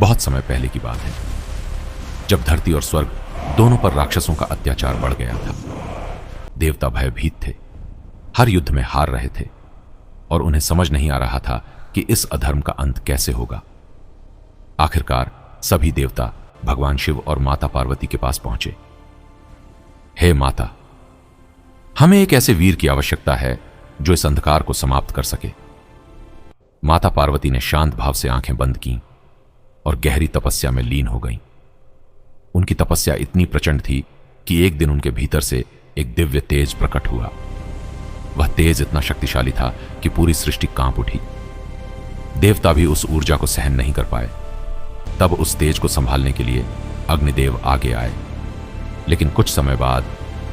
बहुत समय पहले की बात है, जब धरती और स्वर्ग दोनों पर राक्षसों का अत्याचार बढ़ गया था। देवता भयभीत थे, हर युद्ध में हार रहे थे और उन्हें समझ नहीं आ रहा था कि इस अधर्म का अंत कैसे होगा। आखिरकार सभी देवता भगवान शिव और माता पार्वती के पास पहुंचे। हे माता, हमें एक ऐसे वीर की आवश्यकता है जो इस अंधकार को समाप्त कर सके। माता पार्वती ने शांत भाव से आंखें बंद कीं और गहरी तपस्या में लीन हो गईं। उनकी तपस्या इतनी प्रचंड थी कि एक दिन उनके भीतर से एक दिव्य तेज प्रकट हुआ। वह तेज इतना शक्तिशाली था कि पूरी सृष्टि कांप उठी। देवता भी उस ऊर्जा को सहन नहीं कर पाए। तब उस तेज को संभालने के लिए अग्निदेव आगे आए, लेकिन कुछ समय बाद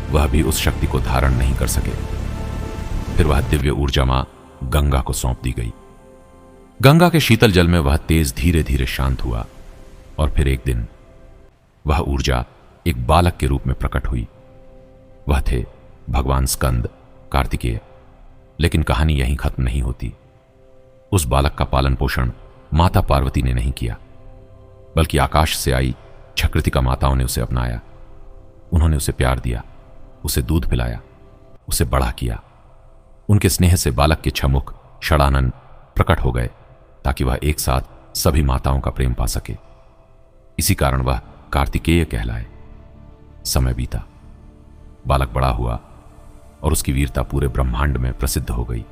वह भी उस शक्ति को धारण नहीं कर सके। फिर वह दिव्य ऊर्जा मां गंगा को सौंप दी गई। गंगा के शीतल जल में वह तेज धीरे धीरे शांत हुआ और फिर एक दिन वह ऊर्जा एक बालक के रूप में प्रकट हुई। वह थे भगवान स्कंद कार्तिकेय। लेकिन कहानी यहीं खत्म नहीं होती। उस बालक का पालन पोषण माता पार्वती ने नहीं किया, बल्कि आकाश से आई छकृतिका माताओं ने उसे अपनाया। उन्होंने उसे प्यार दिया, उसे दूध पिलाया, उसे बड़ा किया। उनके स्नेह से बालक के छमुख षडानन प्रकट हो गए ताकि वह एक साथ सभी माताओं का प्रेम पा सके। इसी कारण वह कार्तिकेय कहलाए। समय बीता, बालक बड़ा हुआ और उसकी वीरता पूरे ब्रह्मांड में प्रसिद्ध हो गई।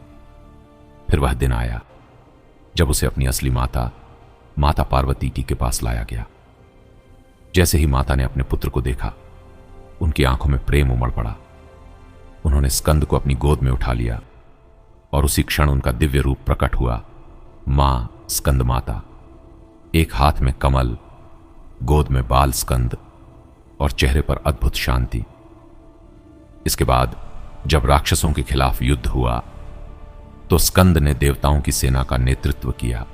फिर वह दिन आया जब उसे अपनी असली माता माता पार्वती जी के पास लाया गया। जैसे ही माता ने अपने पुत्र को देखा, उनकी आंखों में प्रेम उमड़ पड़ा। उन्होंने स्कंद को अपनी गोद में उठा लिया और उसी क्षण उनका दिव्य रूप प्रकट हुआ। मां स्कंद माता, एक हाथ में कमल, गोद में बाल स्कंद और चेहरे पर अद्भुत शांति। इसके बाद जब राक्षसों के खिलाफ युद्ध हुआ तो स्कंद ने देवताओं की सेना का नेतृत्व किया।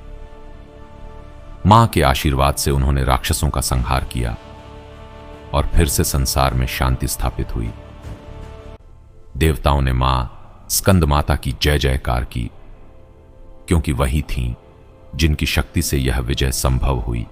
मां के आशीर्वाद से उन्होंने राक्षसों का संहार किया और फिर से संसार में शांति स्थापित हुई। देवताओं ने मां स्कंद माता की जय जयकार की, क्योंकि वही थीं जिनकी शक्ति से यह विजय संभव हुई।